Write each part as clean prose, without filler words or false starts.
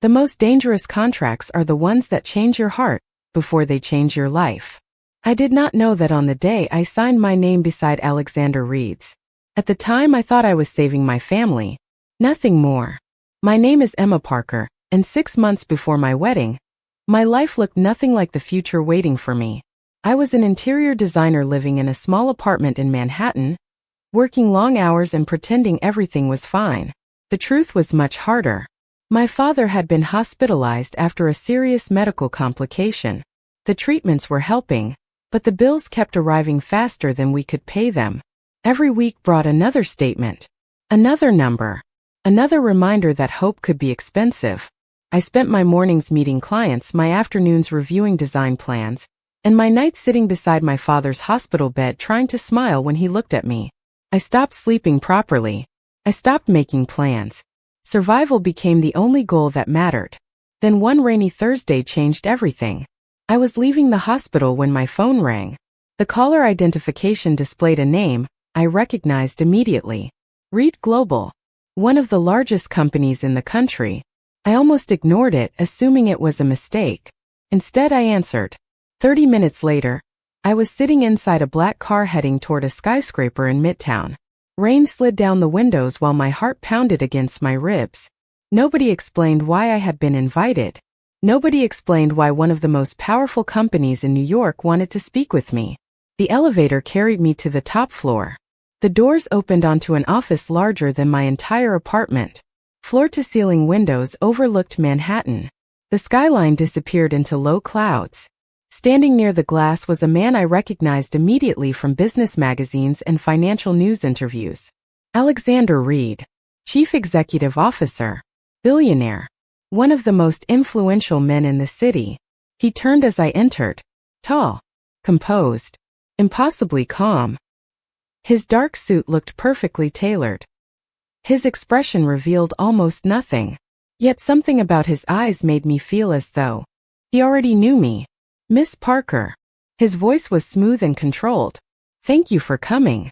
The most dangerous contracts are the ones that change your heart before they change your life. I did not know that on the day I signed my name beside Alexander Reed's. At the time I thought I was saving my family. Nothing more. My name is Emma Parker, and 6 months before my wedding, my life looked nothing like the future waiting for me. I was an interior designer living in a small apartment in Manhattan, working long hours and pretending everything was fine. The truth was much harder. My father had been hospitalized after a serious medical complication. The treatments were helping, but the bills kept arriving faster than we could pay them. Every week brought another statement, another number, another reminder that hope could be expensive. I spent my mornings meeting clients, my afternoons reviewing design plans, and my nights sitting beside my father's hospital bed trying to smile when he looked at me. I stopped sleeping properly. I stopped making plans. Survival became the only goal that mattered. Then one rainy Thursday changed everything. I was leaving the hospital when my phone rang. The caller identification displayed a name I recognized immediately. Reed Global, one of the largest companies in the country. I almost ignored it, assuming it was a mistake. Instead, I answered. 30 minutes later, I was sitting inside a black car heading toward a skyscraper in Midtown. Rain slid down the windows while my heart pounded against my ribs. Nobody explained why I had been invited. Nobody explained why one of the most powerful companies in New York wanted to speak with me. The elevator carried me to the top floor. The doors opened onto an office larger than my entire apartment. Floor-to-ceiling windows overlooked Manhattan. The skyline disappeared into low clouds. Standing near the glass was a man I recognized immediately from business magazines and financial news interviews. Alexander Reed, Chief Executive Officer, Billionaire, one of the most influential men in the city. He turned as I entered, tall, composed, impossibly calm. His dark suit looked perfectly tailored. His expression revealed almost nothing, yet something about his eyes made me feel as though he already knew me. Miss Parker. His voice was smooth and controlled. Thank you for coming.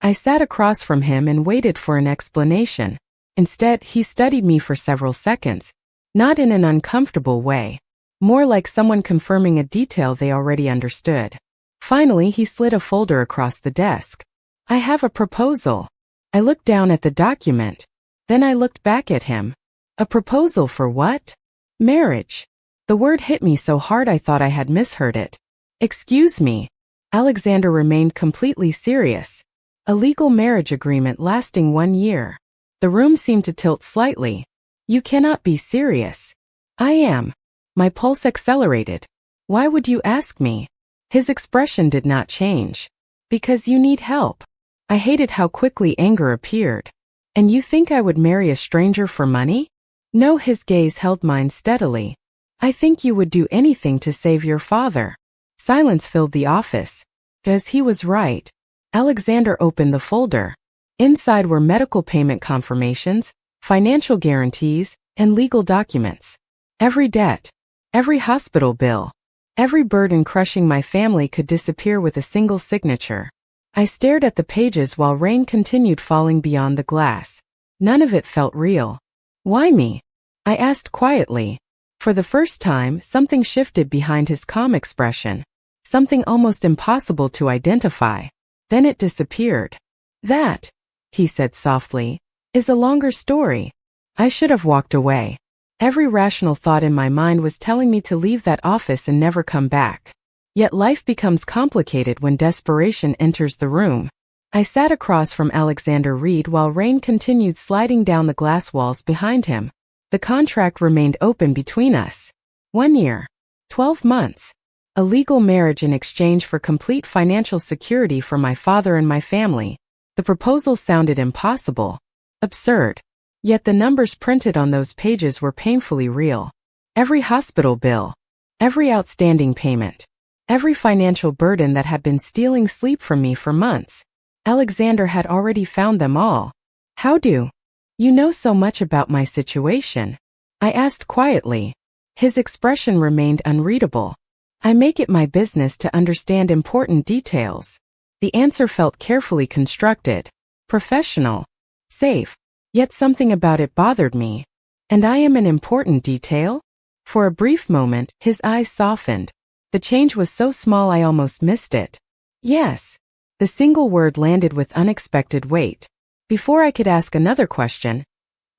I sat across from him and waited for an explanation. Instead, he studied me for several seconds, not in an uncomfortable way, more like someone confirming a detail they already understood. Finally, he slid a folder across the desk. I have a proposal. I looked down at the document. Then I looked back at him. A proposal for what? Marriage. The word hit me so hard I thought I had misheard it. Excuse me. Alexander remained completely serious. A legal marriage agreement lasting 1 year. The room seemed to tilt slightly. You cannot be serious. I am. My pulse accelerated. Why would you ask me? His expression did not change. Because you need help. I hated how quickly anger appeared. And you think I would marry a stranger for money? No, his gaze held mine steadily. I think you would do anything to save your father. Silence filled the office. As he was right. Alexander opened the folder. Inside were medical payment confirmations, financial guarantees, and legal documents. Every debt, every hospital bill, every burden crushing my family could disappear with a single signature. I stared at the pages while rain continued falling beyond the glass. None of it felt real. Why me? I asked quietly. For the first time, something shifted behind his calm expression. Something almost impossible to identify. Then it disappeared. That, he said softly, is a longer story. I should have walked away. Every rational thought in my mind was telling me to leave that office and never come back. Yet life becomes complicated when desperation enters the room. I sat across from Alexander Reed while rain continued sliding down the glass walls behind him. The contract remained open between us. 1 year. 12 months. A legal marriage in exchange for complete financial security for my father and my family. The proposal sounded impossible. Absurd. Yet the numbers printed on those pages were painfully real. Every hospital bill. Every outstanding payment. Every financial burden that had been stealing sleep from me for months. Alexander had already found them all. How do you know so much about my situation? I asked quietly. His expression remained unreadable. I make it my business to understand important details. The answer felt carefully constructed, professional, safe, yet something about it bothered me. And I am an important detail? For a brief moment, his eyes softened. The change was so small I almost missed it. Yes. The single word landed with unexpected weight. Before I could ask another question,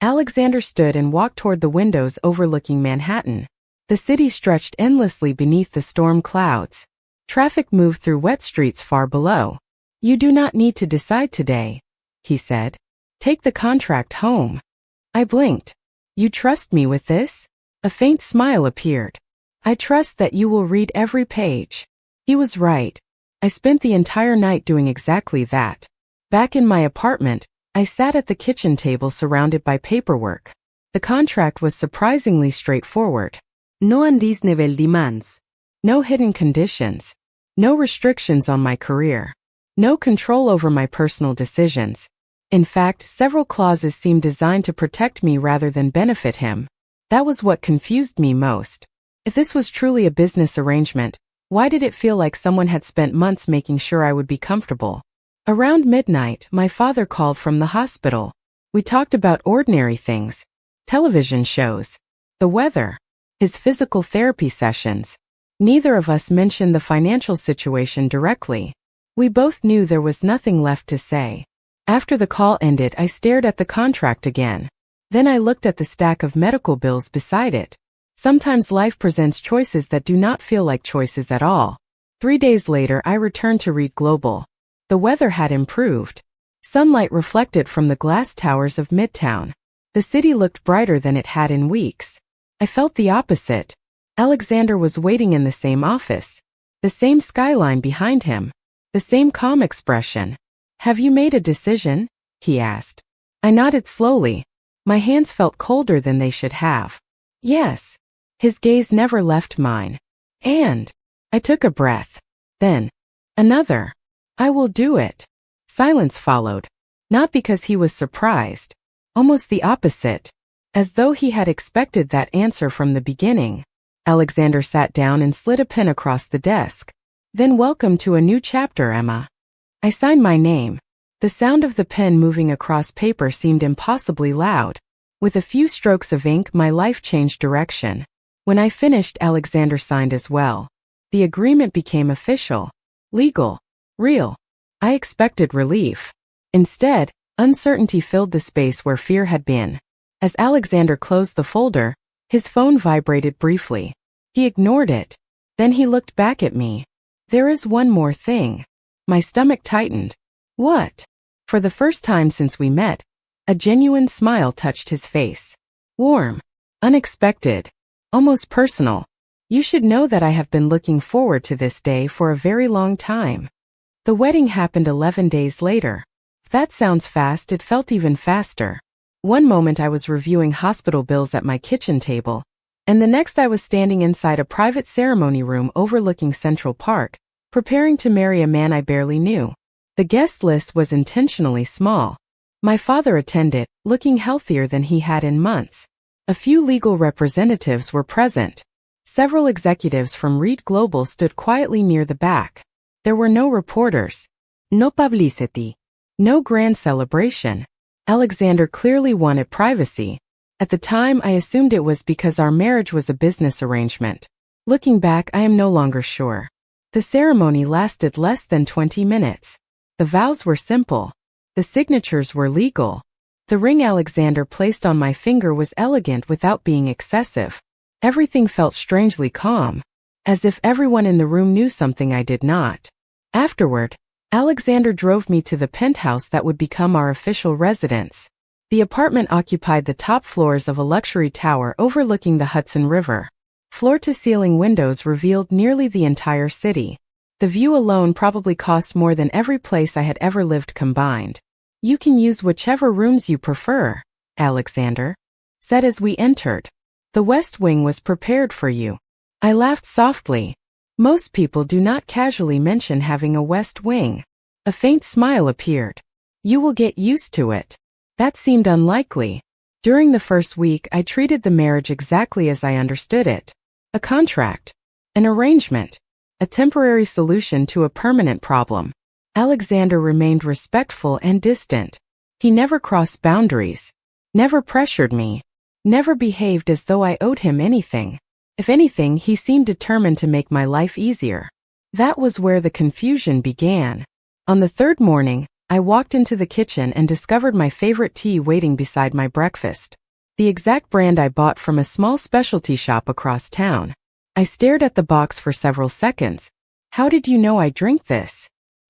Alexander stood and walked toward the windows overlooking Manhattan. The city stretched endlessly beneath the storm clouds. Traffic moved through wet streets far below. You do not need to decide today, he said. Take the contract home. I blinked. You trust me with this? A faint smile appeared. I trust that you will read every page. He was right. I spent the entire night doing exactly that. Back in my apartment, I sat at the kitchen table surrounded by paperwork. The contract was surprisingly straightforward. No unreasonable demands. No hidden conditions. No restrictions on my career. No control over my personal decisions. In fact, several clauses seemed designed to protect me rather than benefit him. That was what confused me most. If this was truly a business arrangement, why did it feel like someone had spent months making sure I would be comfortable? Around midnight, my father called from the hospital. We talked about ordinary things. Television shows. The weather. His physical therapy sessions. Neither of us mentioned the financial situation directly. We both knew there was nothing left to say. After the call ended, I stared at the contract again. Then I looked at the stack of medical bills beside it. Sometimes life presents choices that do not feel like choices at all. 3 days later, I returned to Read Global. The weather had improved. Sunlight reflected from the glass towers of Midtown. The city looked brighter than it had in weeks. I felt the opposite. Alexander was waiting in the same office. The same skyline behind him. The same calm expression. Have you made a decision? He asked. I nodded slowly. My hands felt colder than they should have. Yes. His gaze never left mine. And I took a breath. Then another. I will do it. Silence followed. Not because he was surprised. Almost the opposite. As though he had expected that answer from the beginning. Alexander sat down and slid a pen across the desk. Then welcome to a new chapter, Emma. I signed my name. The sound of the pen moving across paper seemed impossibly loud. With a few strokes of ink, my life changed direction. When I finished, Alexander signed as well. The agreement became official. Legal. Real. I expected relief. Instead, uncertainty filled the space where fear had been. As Alexander closed the folder, his phone vibrated briefly. He ignored it. Then he looked back at me. There is one more thing. My stomach tightened. What? For the first time since we met, a genuine smile touched his face. Warm. Unexpected. Almost personal. You should know that I have been looking forward to this day for a very long time. The wedding happened 11 days later. If that sounds fast, it felt even faster. One moment I was reviewing hospital bills at my kitchen table, and the next I was standing inside a private ceremony room overlooking Central Park, preparing to marry a man I barely knew. The guest list was intentionally small. My father attended, looking healthier than he had in months. A few legal representatives were present. Several executives from Read Global stood quietly near the back. There were no reporters. No publicity. No grand celebration. Alexander clearly wanted privacy. At the time, I assumed it was because our marriage was a business arrangement. Looking back, I am no longer sure. The ceremony lasted less than 20 minutes. The vows were simple. The signatures were legal. The ring Alexander placed on my finger was elegant without being excessive. Everything felt strangely calm, as if everyone in the room knew something I did not. Afterward, Alexander drove me to the penthouse that would become our official residence. The apartment occupied the top floors of a luxury tower overlooking the Hudson River. Floor-to-ceiling windows revealed nearly the entire city. The view alone probably cost more than every place I had ever lived combined. You can use whichever rooms you prefer, Alexander said as we entered. The West Wing was prepared for you. I laughed softly. Most people do not casually mention having a West Wing. A faint smile appeared. You will get used to it. That seemed unlikely. During the first week, I treated the marriage exactly as I understood it. A contract. An arrangement. A temporary solution to a permanent problem. Alexander remained respectful and distant. He never crossed boundaries. Never pressured me. Never behaved as though I owed him anything. If anything, he seemed determined to make my life easier. That was where the confusion began. On the third morning, I walked into the kitchen and discovered my favorite tea waiting beside my breakfast. The exact brand I bought from a small specialty shop across town. I stared at the box for several seconds. How did you know I drink this?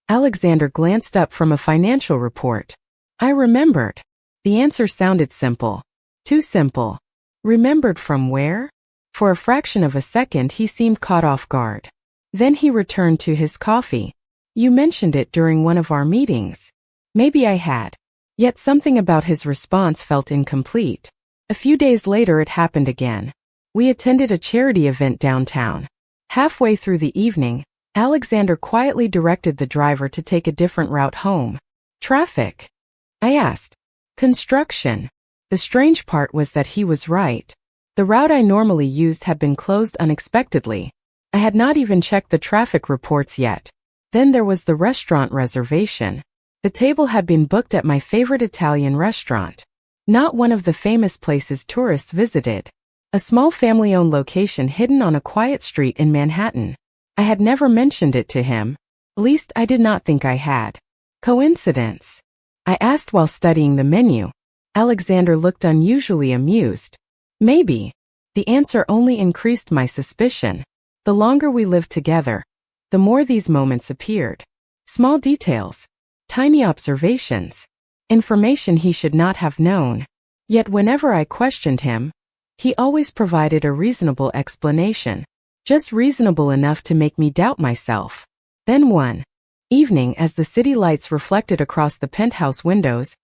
Alexander glanced up from a financial report. I remembered. The answer sounded simple. Too simple. Remembered from where? For a fraction of a second he seemed caught off guard. Then he returned to his coffee. You mentioned it during one of our meetings. Maybe I had. Yet something about his response felt incomplete. A few days later it happened again. We attended a charity event downtown. Halfway through the evening, Alexander quietly directed the driver to take a different route home. Traffic? I asked. Construction. The strange part was that he was right. The route I normally used had been closed unexpectedly. I had not even checked the traffic reports yet. Then there was the restaurant reservation. The table had been booked at my favorite Italian restaurant. Not one of the famous places tourists visited. A small family-owned location hidden on a quiet street in Manhattan. I had never mentioned it to him. At least I did not think I had. Coincidence? I asked while studying the menu. Alexander looked unusually amused. Maybe. The answer only increased my suspicion. The longer we lived together, the more these moments appeared. Small details. Tiny observations. Information he should not have known. Yet whenever I questioned him, he always provided a reasonable explanation. Just reasonable enough to make me doubt myself. Then one evening, as the city lights reflected across the penthouse windows,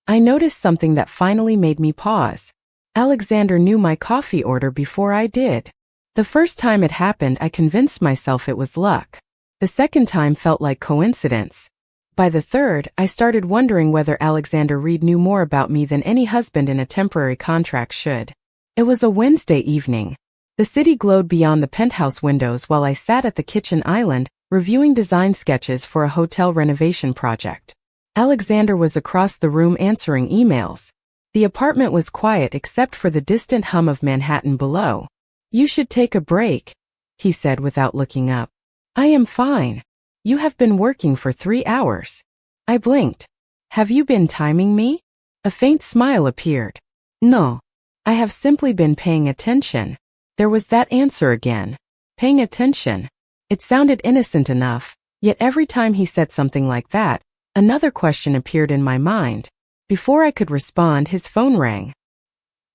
I noticed something that finally made me pause. Alexander knew my coffee order before I did. The first time it happened, I convinced myself it was luck. The second time felt like coincidence. By the third, I started wondering whether Alexander Reed knew more about me than any husband in a temporary contract should. It was a Wednesday evening. The city glowed beyond the penthouse windows while I sat at the kitchen island, reviewing design sketches for a hotel renovation project. Alexander was across the room answering emails. The apartment was quiet except for the distant hum of Manhattan below. You should take a break, he said without looking up. I am fine. You have been working for 3 hours. I blinked. Have you been timing me? A faint smile appeared. No. I have simply been paying attention. There was that answer again. Paying attention. It sounded innocent enough, yet every time he said something like that, another question appeared in my mind. Before I could respond, his phone rang.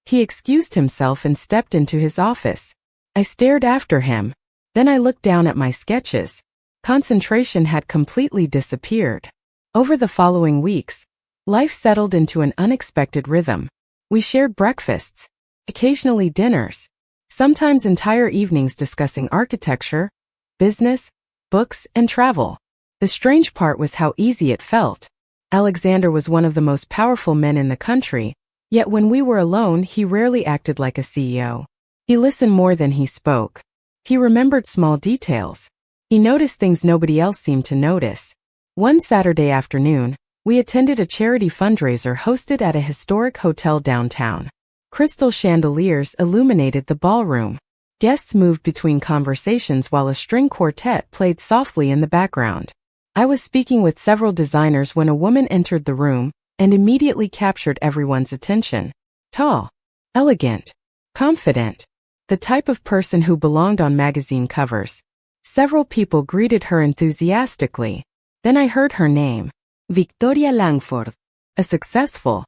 He excused himself and stepped into his office. I stared after him. Then I looked down at my sketches. Concentration had completely disappeared. Over the following weeks, life settled into an unexpected rhythm. We shared breakfasts, occasionally dinners, sometimes entire evenings discussing architecture, business, books, and travel. The strange part was how easy it felt. Alexander was one of the most powerful men in the country, yet when we were alone, he rarely acted like a CEO. He listened more than he spoke. He remembered small details. He noticed things nobody else seemed to notice. One Saturday afternoon, we attended a charity fundraiser hosted at a historic hotel downtown. Crystal chandeliers illuminated the ballroom. Guests moved between conversations while a string quartet played softly in the background. I was speaking with several designers when a woman entered the room and immediately captured everyone's attention. Tall, elegant, confident. The type of person who belonged on magazine covers. Several people greeted her enthusiastically. Then I heard her name. Victoria Langford. A successful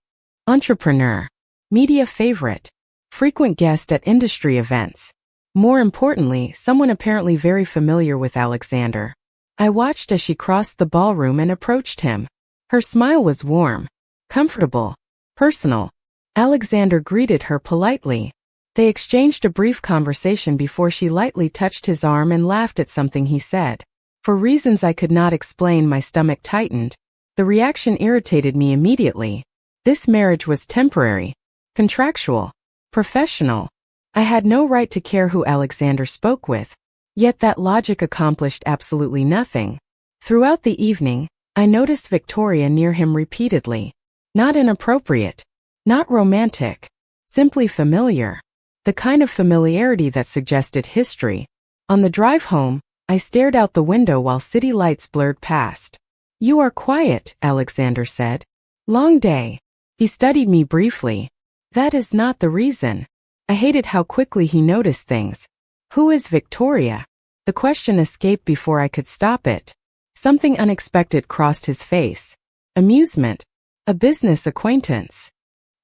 entrepreneur, media favorite, frequent guest at industry events. More importantly, someone apparently very familiar with Alexander. I watched as she crossed the ballroom and approached him. Her smile was warm, comfortable, personal. Alexander greeted her politely. They exchanged a brief conversation before she lightly touched his arm and laughed at something he said. For reasons I could not explain, my stomach tightened. The reaction irritated me immediately. This marriage was temporary, contractual, professional. I had no right to care who Alexander spoke with. Yet that logic accomplished absolutely nothing. Throughout the evening, I noticed Victoria near him repeatedly. Not inappropriate, not romantic, Simply familiar. The kind of familiarity that suggested history. On the drive home, I stared out the window while city lights blurred past. "You are quiet," Alexander said. "Long day." He studied me briefly. "That is not the reason." I hated how quickly he noticed things. "Who is Victoria?" The question escaped before I could stop it. Something unexpected crossed his face. Amusement. A business acquaintance.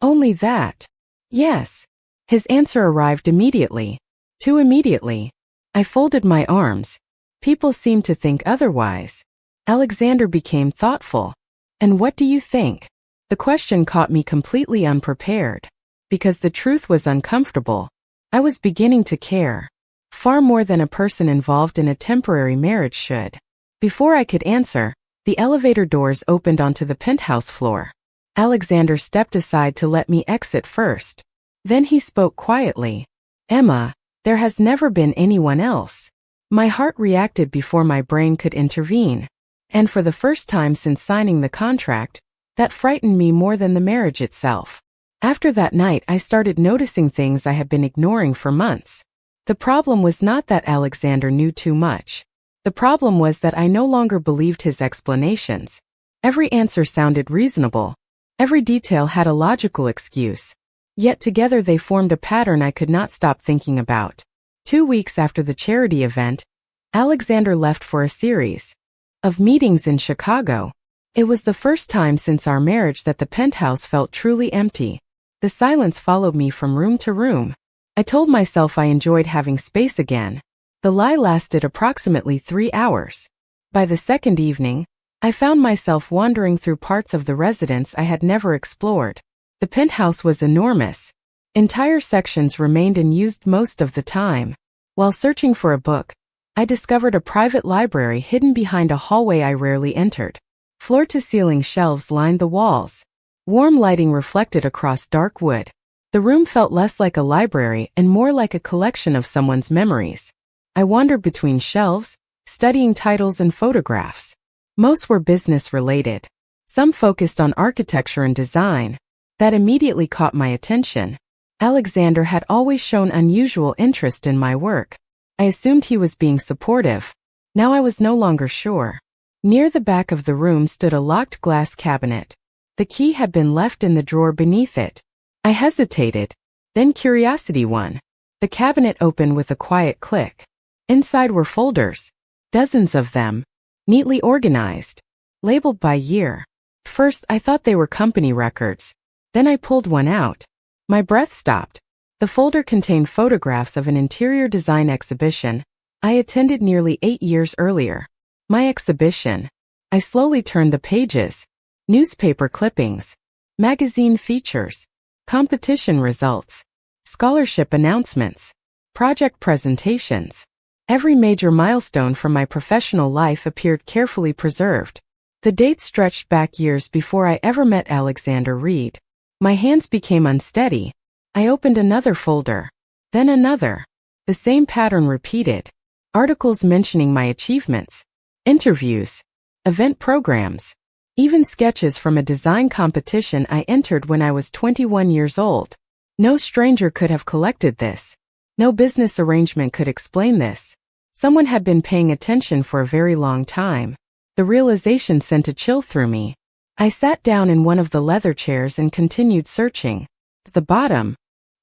"Only that?" "Yes." His answer arrived immediately. Too immediately. I folded my arms. People seemed to think otherwise. Alexander became thoughtful. "And what do you think?" The question caught me completely unprepared. Because the truth was uncomfortable. I was beginning to care. Far more than a person involved in a temporary marriage should. Before I could answer, the elevator doors opened onto the penthouse floor. Alexander stepped aside to let me exit first. Then he spoke quietly. "Emma, there has never been anyone else." My heart reacted before my brain could intervene. And for the first time since signing the contract, that frightened me more than the marriage itself. After that night, I started noticing things I had been ignoring for months. The problem was not that Alexander knew too much. The problem was that I no longer believed his explanations. Every answer sounded reasonable. Every detail had a logical excuse. Yet together they formed a pattern I could not stop thinking about. 2 weeks after the charity event, Alexander left for a series of meetings in Chicago. It was the first time since our marriage that the penthouse felt truly empty. The silence followed me from room to room. I told myself I enjoyed having space again. The lie lasted approximately 3 hours. By the second evening, I found myself wandering through parts of the residence I had never explored. The penthouse was enormous. Entire sections remained unused most of the time. While searching for a book, I discovered a private library hidden behind a hallway I rarely entered. Floor-to-ceiling shelves lined the walls. Warm lighting reflected across dark wood. The room felt less like a library and more like a collection of someone's memories. I wandered between shelves, studying titles and photographs. Most were business-related. Some focused on architecture and design. That immediately caught my attention. Alexander had always shown unusual interest in my work. I assumed he was being supportive. Now I was no longer sure. Near the back of the room stood a locked glass cabinet. The key had been left in the drawer beneath it. I hesitated. Then curiosity won. The cabinet opened with a quiet click. Inside were folders. Dozens of them. Neatly organized. Labeled by year. First, I thought they were company records. Then I pulled one out. My breath stopped. The folder contained photographs of an interior design exhibition I attended nearly 8 years earlier. My exhibition. I slowly turned the pages. Newspaper clippings. Magazine features. Competition results. Scholarship announcements. Project presentations. Every major milestone from my professional life appeared carefully preserved. The dates stretched back years before I ever met Alexander Reed. My hands became unsteady. I opened another folder. Then another. The same pattern repeated. Articles mentioning my achievements. Interviews. Event programs. Even sketches from a design competition I entered when I was 21 years old. No stranger could have collected this. No business arrangement could explain this. Someone had been paying attention for a very long time. The realization sent a chill through me. I sat down in one of the leather chairs and continued searching. At the bottom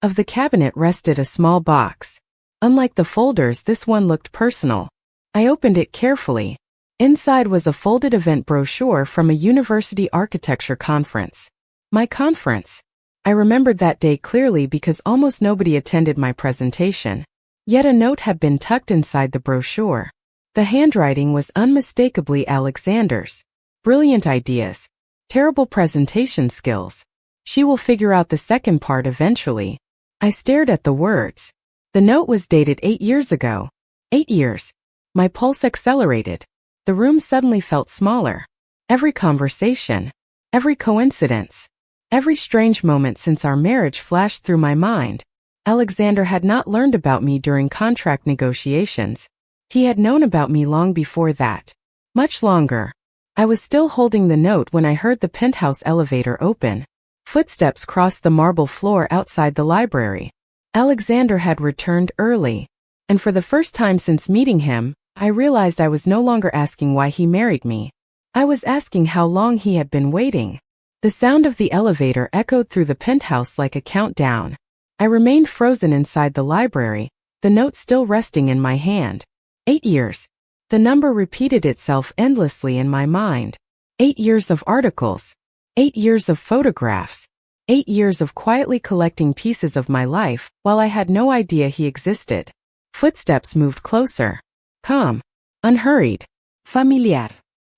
of the cabinet rested a small box. Unlike the folders, this one looked personal. I opened it carefully. Inside was a folded event brochure from a university architecture conference. My conference. I remembered that day clearly because almost nobody attended my presentation. Yet a note had been tucked inside the brochure. The handwriting was unmistakably Alexander's. Brilliant ideas. Terrible presentation skills. She will figure out the second part eventually. I stared at the words. The note was dated 8 years ago. 8 years. My pulse accelerated. The room suddenly felt smaller. Every conversation. Every coincidence. Every strange moment since our marriage flashed through my mind. Alexander had not learned about me during contract negotiations. He had known about me long before that. Much longer. I was still holding the note when I heard the penthouse elevator open. Footsteps crossed the marble floor outside the library. Alexander had returned early, and for the first time since meeting him, I realized I was no longer asking why he married me. I was asking how long he had been waiting. The sound of the elevator echoed through the penthouse like a countdown. I remained frozen inside the library, the note still resting in my hand. 8 years. The number repeated itself endlessly in my mind. 8 years of articles. 8 years of photographs. 8 years of quietly collecting pieces of my life while I had no idea he existed. Footsteps moved closer. Calm. Unhurried. Familiar.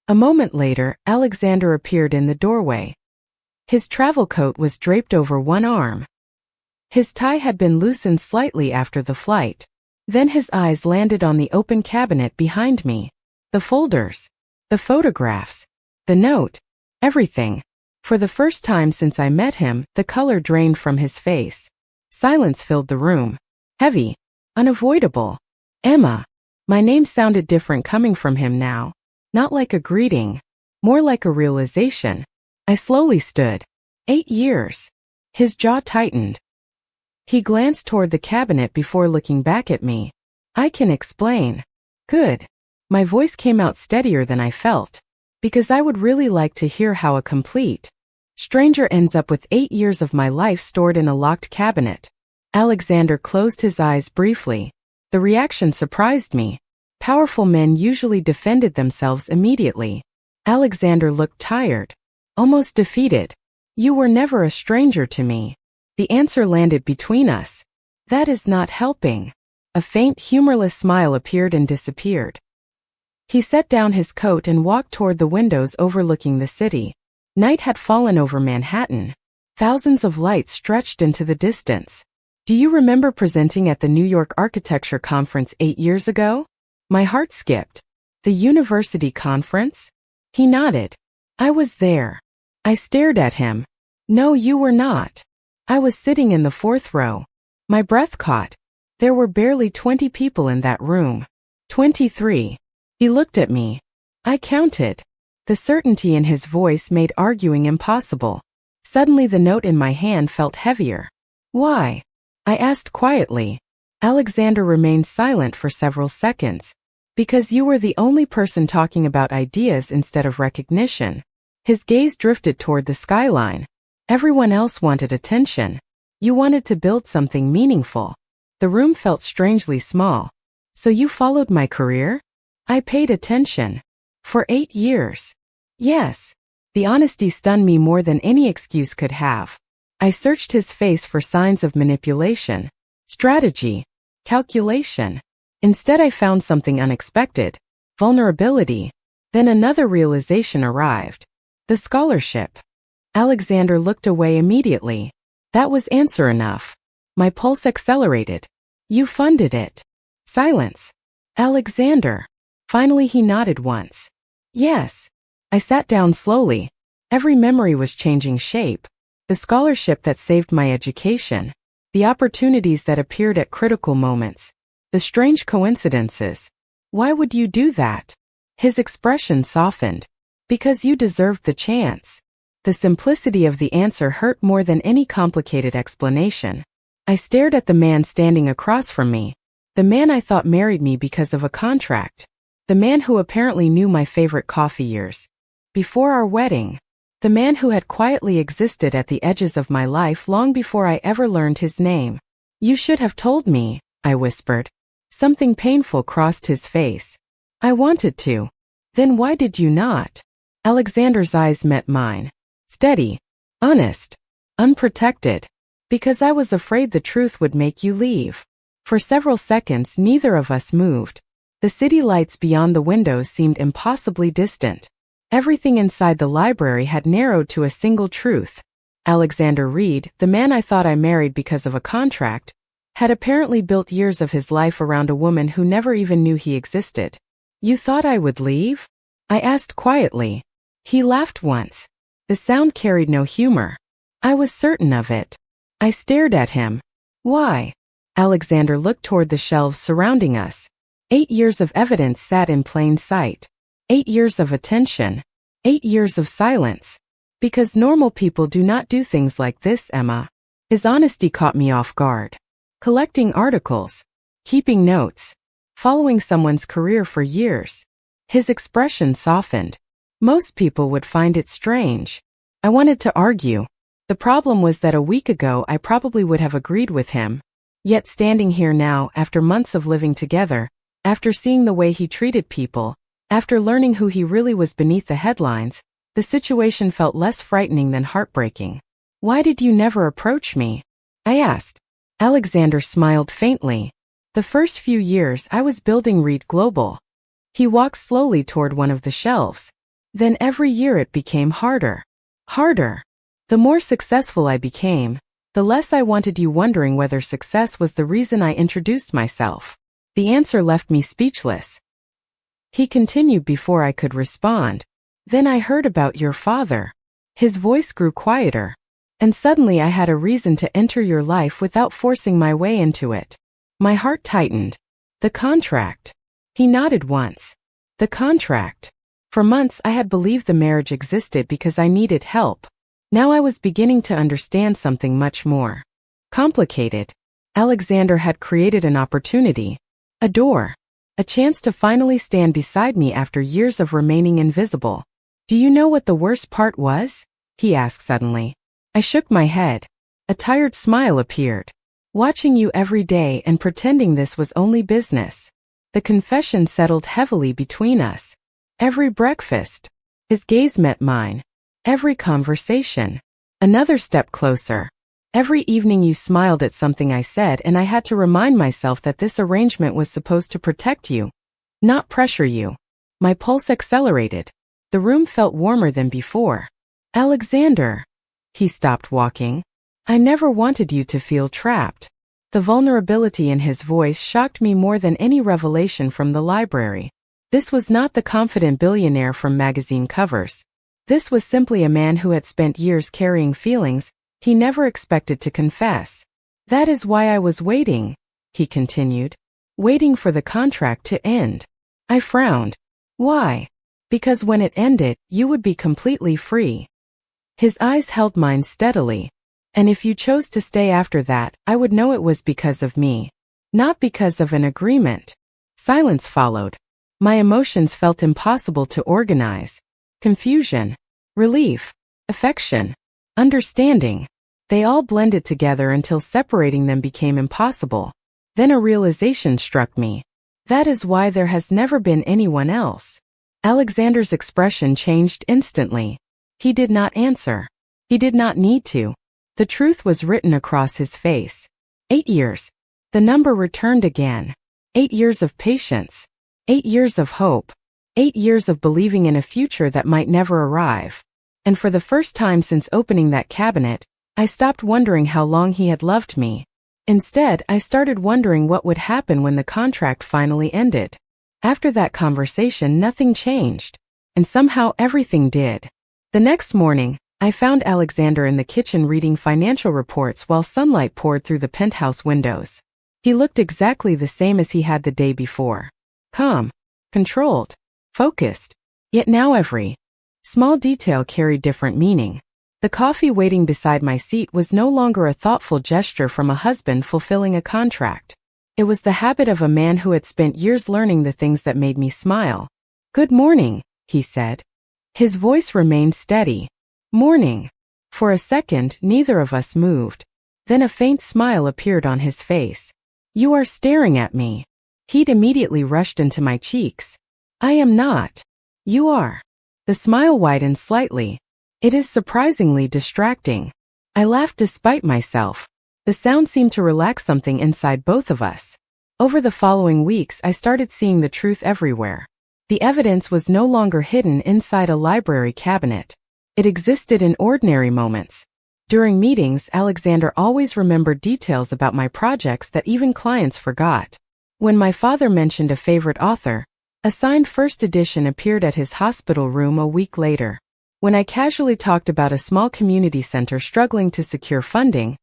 A moment later, Alexander appeared in the doorway. His travel coat was draped over one arm. His tie had been loosened slightly after the flight. Then his eyes landed on the open cabinet behind me. The folders. The photographs. The note. Everything. For the first time since I met him, the color drained from his face. Silence filled the room. Heavy. Unavoidable. Emma. My name sounded different coming from him now. Not like a greeting. More like a realization. I slowly stood. 8 years. His jaw tightened. He glanced toward the cabinet before looking back at me. I can explain. Good. My voice came out steadier than I felt. Because I would really like to hear how a complete stranger ends up with 8 years of my life stored in a locked cabinet. Alexander closed his eyes briefly. The reaction surprised me. Powerful men usually defended themselves immediately. Alexander looked tired. Almost defeated. You were never a stranger to me. The answer landed between us. That is not helping. A faint, humorless smile appeared and disappeared. He set down his coat and walked toward the windows overlooking the city. Night had fallen over Manhattan. Thousands of lights stretched into the distance. Do you remember presenting at the New York Architecture Conference 8 years ago? My heart skipped. The university conference? He nodded. I was there. I stared at him. No, you were not. I was sitting in the 4th row. My breath caught. There were barely 20 people in that room. 23. He looked at me. I counted. The certainty in his voice made arguing impossible. Suddenly the note in my hand felt heavier. Why? I asked quietly. Alexander remained silent for several seconds. Because you were the only person talking about ideas instead of recognition. His gaze drifted toward the skyline. Everyone else wanted attention. You wanted to build something meaningful. The room felt strangely small. So you followed my career? I paid attention. For 8 years. Yes. The honesty stunned me more than any excuse could have. I searched his face for signs of manipulation, strategy, calculation. Instead I found something unexpected. Vulnerability. Then another realization arrived. The scholarship. Alexander looked away immediately. That was answer enough. My pulse accelerated. You funded it. Silence. Alexander. Finally he nodded once. Yes. I sat down slowly. Every memory was changing shape. The scholarship that saved my education. The opportunities that appeared at critical moments. The strange coincidences. Why would you do that? His expression softened. Because you deserved the chance. The simplicity of the answer hurt more than any complicated explanation. I stared at the man standing across from me. The man I thought married me because of a contract. The man who apparently knew my favorite coffee years. Before our wedding. The man who had quietly existed at the edges of my life long before I ever learned his name. You should have told me, I whispered. Something painful crossed his face. I wanted to. Then why did you not? Alexander's eyes met mine. Steady. Honest. Unprotected. Because I was afraid the truth would make you leave. For several seconds neither of us moved. The city lights beyond the windows seemed impossibly distant. Everything inside the library had narrowed to a single truth. Alexander Reed, the man I thought I married because of a contract, had apparently built years of his life around a woman who never even knew he existed. You thought I would leave? I asked quietly. He laughed once. The sound carried no humor. I was certain of it. I stared at him. Why? Alexander looked toward the shelves surrounding us. 8 years of evidence sat in plain sight. 8 years of attention. 8 years of silence. Because normal people do not do things like this, Emma. His honesty caught me off guard. Collecting articles, keeping notes, following someone's career for years. His expression softened. Most people would find it strange. I wanted to argue. The problem was that a week ago I probably would have agreed with him. Yet standing here now, after months of living together, after seeing the way he treated people, after learning who he really was beneath the headlines, the situation felt less frightening than heartbreaking. Why did you never approach me? I asked. Alexander smiled faintly. The first few years I was building Reed Global. He walked slowly toward one of the shelves. Then every year it became harder. Harder. The more successful I became, the less I wanted you wondering whether success was the reason I introduced myself. The answer left me speechless. He continued before I could respond. Then I heard about your father. His voice grew quieter. And suddenly I had a reason to enter your life without forcing my way into it. My heart tightened. The contract. He nodded once. The contract. For months I had believed the marriage existed because I needed help. Now I was beginning to understand something much more complicated. Alexander had created an opportunity. A door. A chance to finally stand beside me after years of remaining invisible. Do you know what the worst part was? He asked suddenly. I shook my head. A tired smile appeared. Watching you every day and pretending this was only business. The confession settled heavily between us. Every breakfast. His gaze met mine. Every conversation. Another step closer. Every evening you smiled at something I said and I had to remind myself that this arrangement was supposed to protect you, not pressure you. My pulse accelerated. The room felt warmer than before. Alexander. He stopped walking. I never wanted you to feel trapped. The vulnerability in his voice shocked me more than any revelation from the library. This was not the confident billionaire from magazine covers. This was simply a man who had spent years carrying feelings he never expected to confess. That is why I was waiting, he continued. Waiting for the contract to end. I frowned. Why? Because when it ended, you would be completely free. His eyes held mine steadily. And if you chose to stay after that, I would know it was because of me. Not because of an agreement. Silence followed. My emotions felt impossible to organize. Confusion. Relief. Affection. Understanding. They all blended together until separating them became impossible. Then a realization struck me. That is why there has never been anyone else. Alexander's expression changed instantly. He did not answer. He did not need to. The truth was written across his face. 8 years. The number returned again. 8 years of patience. 8 years of hope. 8 years of believing in a future that might never arrive. And for the first time since opening that cabinet, I stopped wondering how long he had loved me. Instead, I started wondering what would happen when the contract finally ended. After that conversation, nothing changed. And somehow everything did. The next morning, I found Alexander in the kitchen reading financial reports while sunlight poured through the penthouse windows. He looked exactly the same as he had the day before. Calm, controlled, focused. Yet now every small detail carried different meaning. The coffee waiting beside my seat was no longer a thoughtful gesture from a husband fulfilling a contract. It was the habit of a man who had spent years learning the things that made me smile. Good morning, he said. His voice remained steady. Morning. For a second, neither of us moved. Then a faint smile appeared on his face. You are staring at me. Heat immediately rushed into my cheeks. I am not. You are. The smile widened slightly. It is surprisingly distracting. I laughed despite myself. The sound seemed to relax something inside both of us. Over the following weeks, I started seeing the truth everywhere. The evidence was no longer hidden inside a library cabinet. It existed in ordinary moments. During meetings, Alexander always remembered details about my projects that even clients forgot. When my father mentioned a favorite author, a signed first edition appeared at his hospital room a week later. When I casually talked about a small community center struggling to secure funding,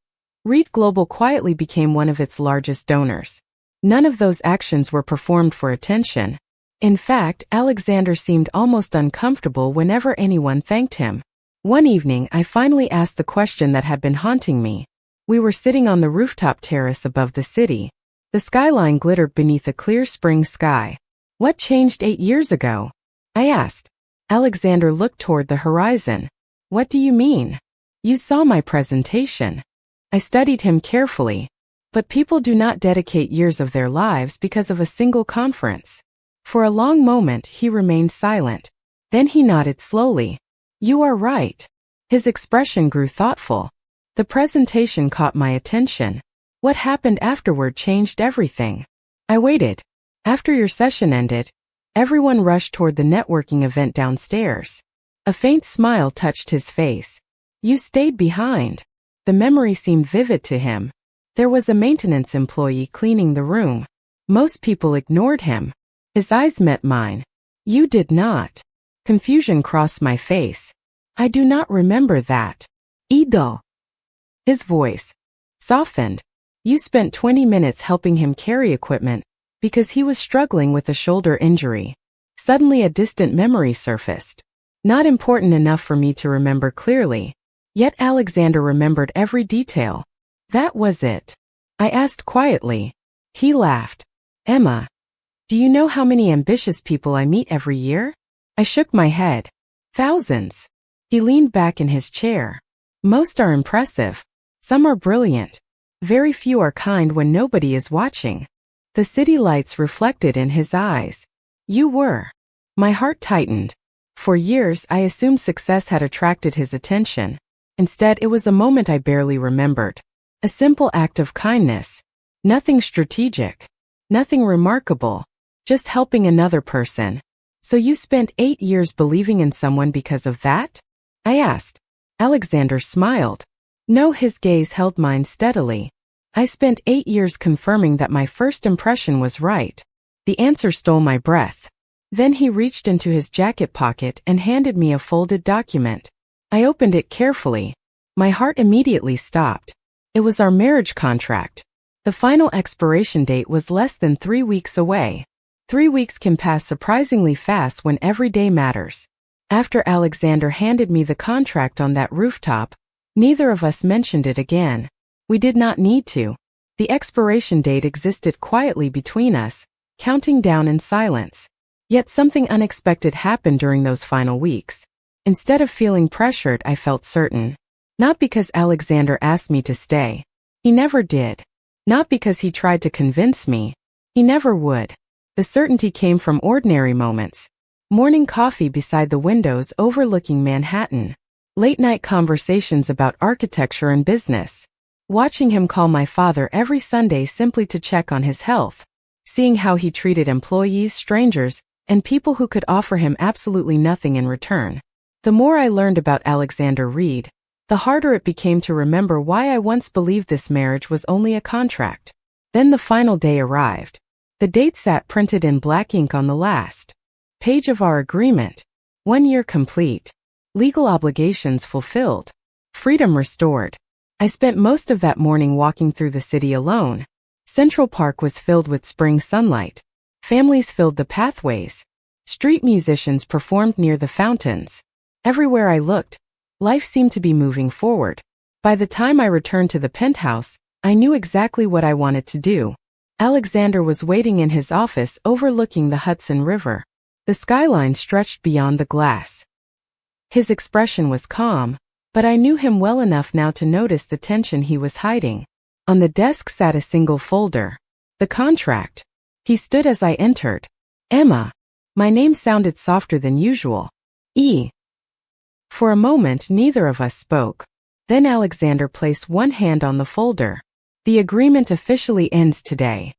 Reed Global quietly became one of its largest donors. None of those actions were performed for attention. In fact, Alexander seemed almost uncomfortable whenever anyone thanked him. One evening, I finally asked the question that had been haunting me. We were sitting on the rooftop terrace above the city. The skyline glittered beneath a clear spring sky. "What changed 8 years ago?" I asked. Alexander looked toward the horizon. "What do you mean?" "You saw my presentation." I studied him carefully. "But people do not dedicate years of their lives because of a single conference." For a long moment he remained silent. Then he nodded slowly. "You are right." His expression grew thoughtful. "The presentation caught my attention. What happened afterward changed everything." I waited. After your session ended, everyone rushed toward the networking event downstairs. A faint smile touched his face. "You stayed behind." The memory seemed vivid to him. There was a maintenance employee cleaning the room. Most people ignored him. His eyes met mine. "You did not." Confusion crossed my face. "I do not remember that." "Ido." His voice softened. "You spent 20 minutes helping him carry equipment because he was struggling with a shoulder injury." Suddenly a distant memory surfaced. Not important enough for me to remember clearly. Yet Alexander remembered every detail. "That was it?" I asked quietly. He laughed. "Emma, do you know how many ambitious people I meet every year?" I shook my head. "Thousands." He leaned back in his chair. "Most are impressive. Some are brilliant. Very few are kind when nobody is watching." The city lights reflected in his eyes. "You were." My heart tightened. For years I assumed success had attracted his attention. Instead, it was a moment I barely remembered. A simple act of kindness. Nothing strategic. Nothing remarkable. Just helping another person. "So you spent 8 years believing in someone because of that?" I asked. Alexander smiled. No, his gaze held mine steadily. "I spent 8 years confirming that my first impression was right." The answer stole my breath. Then he reached into his jacket pocket and handed me a folded document. I opened it carefully. My heart immediately stopped. It was our marriage contract. The final expiration date was less than 3 weeks away. 3 weeks can pass surprisingly fast when every day matters. After Alexander handed me the contract on that rooftop, neither of us mentioned it again. We did not need to. The expiration date existed quietly between us, counting down in silence. Yet something unexpected happened during those final weeks. Instead of feeling pressured, I felt certain. Not because Alexander asked me to stay. He never did. Not because he tried to convince me. He never would. The certainty came from ordinary moments. Morning coffee beside the windows overlooking Manhattan. Late-night conversations about architecture and business. Watching him call my father every Sunday simply to check on his health. Seeing how he treated employees, strangers, and people who could offer him absolutely nothing in return. The more I learned about Alexander Reed, the harder it became to remember why I once believed this marriage was only a contract. Then the final day arrived. The date sat printed in black ink on the last page of our agreement. 1 year complete. Legal obligations fulfilled. Freedom restored. I spent most of that morning walking through the city alone. Central Park was filled with spring sunlight. Families filled the pathways. Street musicians performed near the fountains. Everywhere I looked, life seemed to be moving forward. By the time I returned to the penthouse, I knew exactly what I wanted to do. Alexander was waiting in his office overlooking the Hudson River. The skyline stretched beyond the glass. His expression was calm, but I knew him well enough now to notice the tension he was hiding. On the desk sat a single folder. The contract. He stood as I entered. "Emma." My name sounded softer than usual. "E." For a moment, neither of us spoke. Then Alexander placed one hand on the folder. "The agreement officially ends today."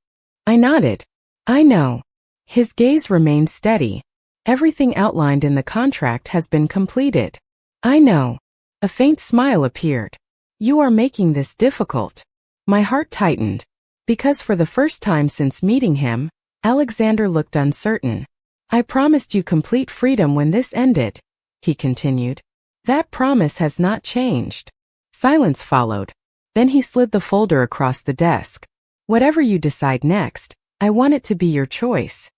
I nodded. "I know." His gaze remained steady. "Everything outlined in the contract has been completed." "I know." A faint smile appeared. "You are making this difficult." My heart tightened. Because for the first time since meeting him, Alexander looked uncertain. "I promised you complete freedom when this ended," he continued. "That promise has not changed." Silence followed. Then he slid the folder across the desk. "Whatever you decide next, I want it to be your choice."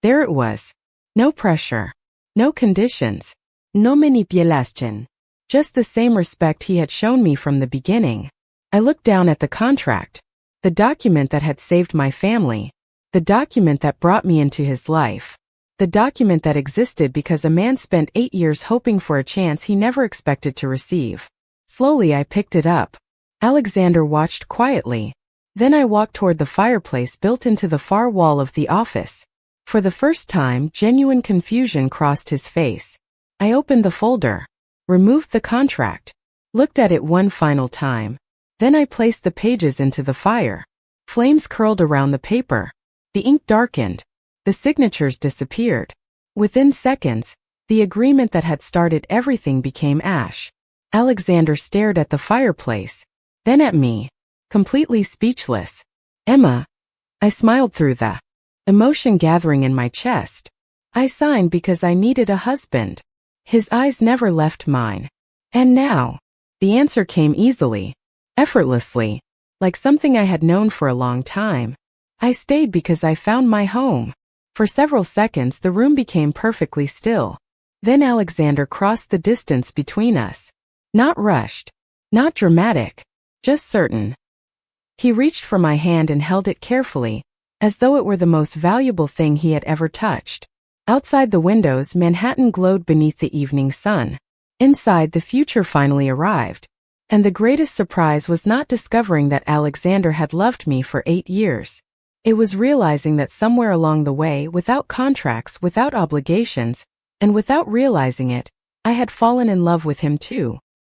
There it was. No pressure. No conditions. No manipulation. Just the same respect he had shown me from the beginning. I looked down at the contract, the document that had saved my family, the document that brought me into his life, the document that existed because a man spent 8 years hoping for a chance he never expected to receive. Slowly I picked it up. Alexander watched quietly. Then I walked toward the fireplace built into the far wall of the office. For the first time, genuine confusion crossed his face. I opened the folder, removed the contract, looked at it one final time. Then I placed the pages into the fire. Flames curled around the paper. The ink darkened. The signatures disappeared. Within seconds, the agreement that had started everything became ash. Alexander stared at the fireplace, then at me, completely speechless. Emma. I smiled through the emotion gathering in my chest. I signed because I needed a husband. His eyes never left mine. And now, the answer came easily, effortlessly, like something I had known for a long time. I stayed because I found my home. For several seconds the room became perfectly still. Then Alexander crossed the distance between us. Not rushed, not dramatic, just certain. He reached for my hand and held it carefully, as though it were the most valuable thing he had ever touched. Outside the windows, Manhattan glowed beneath the evening sun. Inside, the future finally arrived. And the greatest surprise was not discovering that Alexander had loved me for 8 years. It was realizing that somewhere along the way, without contracts, without obligations, and without realizing it, I had fallen in love with him too.